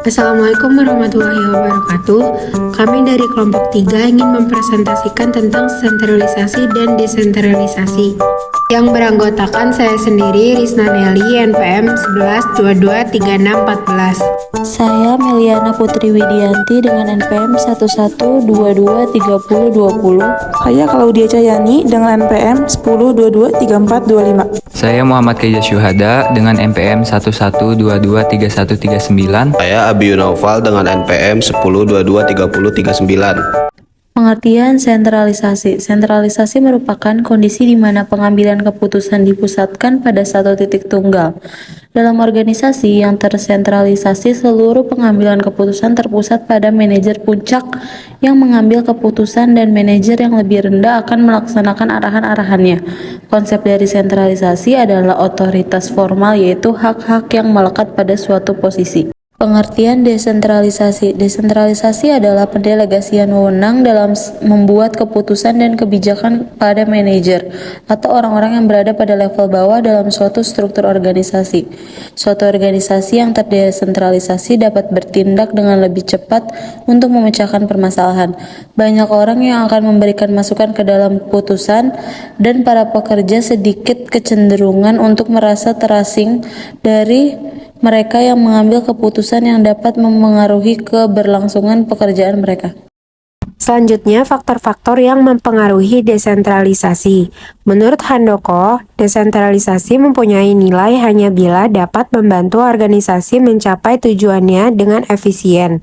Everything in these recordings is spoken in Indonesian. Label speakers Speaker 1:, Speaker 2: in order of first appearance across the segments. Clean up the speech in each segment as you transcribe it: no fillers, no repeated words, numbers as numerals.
Speaker 1: Assalamualaikum warahmatullahi wabarakatuh. Kami dari kelompok 3 ingin mempresentasikan tentang sentralisasi dan desentralisasi yang beranggotakan saya sendiri, Risna Nelly, NPM 11223614.
Speaker 2: Saya Meliana Putri Widianti dengan NPM 11223020.
Speaker 3: Saya Claudia Cayani dengan NPM 10223425.
Speaker 4: Saya Muhammad Keja Syuhada dengan NPM 11223139.
Speaker 5: Saya Abi Yunaufal dengan NPM 10223039.
Speaker 2: Pengertian sentralisasi. Sentralisasi merupakan kondisi di mana pengambilan keputusan dipusatkan pada satu titik tunggal. Dalam organisasi yang tersentralisasi, seluruh pengambilan keputusan terpusat pada manajer puncak yang mengambil keputusan dan manajer yang lebih rendah akan melaksanakan arahan-arahannya. Konsep dari sentralisasi adalah otoritas formal, yaitu hak-hak yang melekat pada suatu posisi. Pengertian desentralisasi. Desentralisasi adalah pendelegasian wewenang dalam membuat keputusan dan kebijakan pada manajer atau orang-orang yang berada pada level bawah dalam suatu struktur organisasi. Suatu organisasi yang terdesentralisasi dapat bertindak dengan lebih cepat untuk memecahkan permasalahan. Banyak orang yang akan memberikan masukan ke dalam keputusan, dan para pekerja sedikit kecenderungan untuk merasa terasing dari mereka yang mengambil keputusan yang dapat memengaruhi keberlangsungan pekerjaan mereka.
Speaker 1: Selanjutnya, faktor-faktor yang mempengaruhi desentralisasi. Menurut Handoko, desentralisasi mempunyai nilai hanya bila dapat membantu organisasi mencapai tujuannya dengan efisien.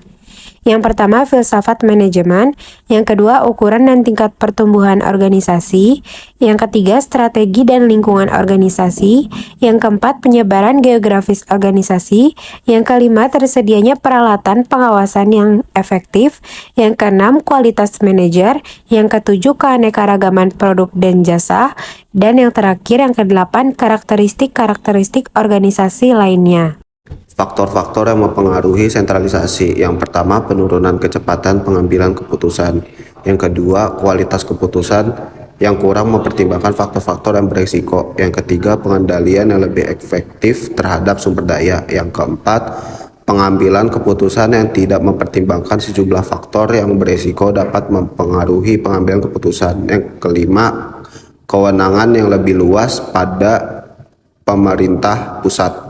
Speaker 1: Yang pertama, filsafat manajemen. Yang kedua, ukuran dan tingkat pertumbuhan organisasi. Yang ketiga, strategi dan lingkungan organisasi. Yang keempat, penyebaran geografis organisasi. Yang kelima, tersedianya peralatan pengawasan yang efektif. Yang keenam, kualitas manajer. Yang ketujuh, keanekaragaman produk dan jasa. Dan yang terakhir, yang kedelapan, karakteristik organisasi lainnya.
Speaker 5: Faktor-faktor yang mempengaruhi sentralisasi. Yang pertama, penurunan kecepatan pengambilan keputusan. Yang kedua, kualitas keputusan yang kurang mempertimbangkan faktor-faktor yang beresiko. Yang ketiga, pengendalian yang lebih efektif terhadap sumber daya. Yang keempat, pengambilan keputusan yang tidak mempertimbangkan sejumlah faktor yang beresiko dapat mempengaruhi pengambilan keputusan. Yang kelima, kewenangan yang lebih luas pada pemerintah pusat.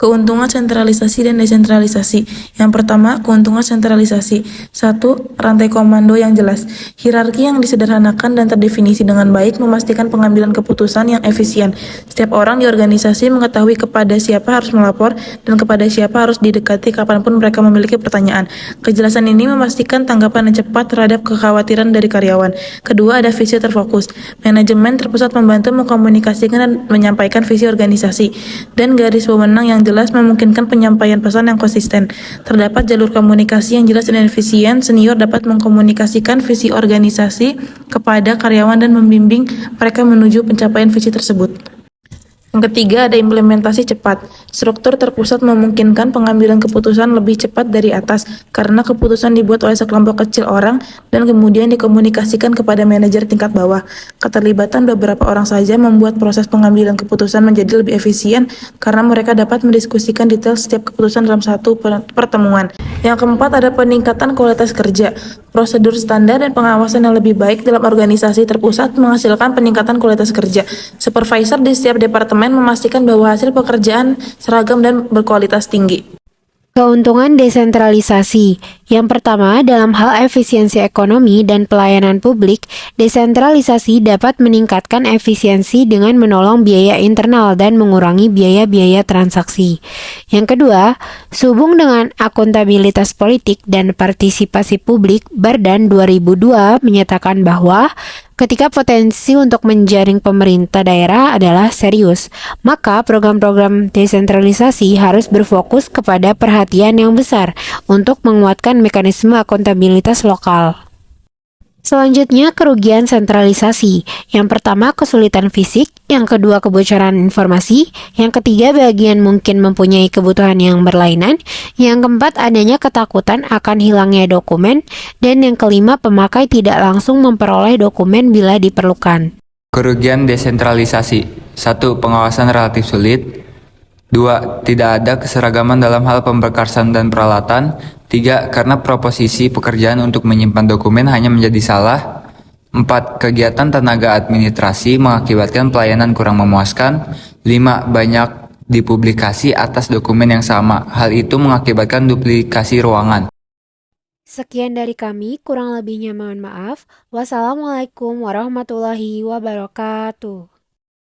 Speaker 3: Keuntungan sentralisasi dan desentralisasi. Yang pertama, keuntungan sentralisasi. 1. Rantai komando yang jelas. Hierarki yang disederhanakan dan terdefinisi dengan baik memastikan pengambilan keputusan yang efisien. Setiap orang di organisasi mengetahui kepada siapa harus melapor dan kepada siapa harus didekati kapanpun mereka memiliki pertanyaan. Kejelasan ini memastikan tanggapan yang cepat terhadap kekhawatiran dari karyawan. Kedua, ada visi terfokus. Manajemen terpusat membantu mengkomunikasikan dan menyampaikan visi organisasi, dan garis wewenang yang jelas memungkinkan penyampaian pesan yang konsisten. Terdapat jalur komunikasi yang jelas dan efisien. Senior dapat mengkomunikasikan visi organisasi kepada karyawan dan membimbing mereka menuju pencapaian visi tersebut. Yang ketiga, ada implementasi cepat. Struktur terpusat memungkinkan pengambilan keputusan lebih cepat dari atas karena keputusan dibuat oleh sekelompok kecil orang dan kemudian dikomunikasikan kepada manajer tingkat bawah. Keterlibatan beberapa orang saja membuat proses pengambilan keputusan menjadi lebih efisien karena mereka dapat mendiskusikan detail setiap keputusan dalam satu pertemuan. Yang keempat, ada peningkatan kualitas kerja. Prosedur standar dan pengawasan yang lebih baik dalam organisasi terpusat menghasilkan peningkatan kualitas kerja. Supervisor di setiap departemen memastikan bahwa hasil pekerjaan seragam dan berkualitas tinggi.
Speaker 1: Keuntungan desentralisasi. Yang pertama, dalam hal efisiensi ekonomi dan pelayanan publik, desentralisasi dapat meningkatkan efisiensi dengan menolong biaya internal dan mengurangi biaya-biaya transaksi. Yang kedua, sehubung dengan akuntabilitas politik dan partisipasi publik, Bardan 2002 menyatakan bahwa ketika potensi untuk menjaring pemerintah daerah adalah serius, maka program-program desentralisasi harus berfokus kepada perhatian yang besar untuk menguatkan mekanisme akuntabilitas lokal. Selanjutnya, kerugian sentralisasi. Yang pertama, kesulitan fisik. Yang kedua, kebocoran informasi. Yang ketiga, bagian mungkin mempunyai kebutuhan yang berlainan. Yang keempat, adanya ketakutan akan hilangnya dokumen. Dan yang kelima, pemakai tidak langsung memperoleh dokumen bila diperlukan.
Speaker 4: Kerugian desentralisasi. 1. Pengawasan relatif sulit. 2. Tidak ada keseragaman dalam hal pemberkasan dan peralatan. 3. Karena proposisi pekerjaan untuk menyimpan dokumen hanya menjadi salah. 4. Kegiatan tenaga administrasi mengakibatkan pelayanan kurang memuaskan. 5. Banyak dipublikasi atas dokumen yang sama. Hal itu mengakibatkan duplikasi ruangan.
Speaker 1: Sekian dari kami, kurang lebihnya mohon maaf. Wassalamualaikum warahmatullahi wabarakatuh.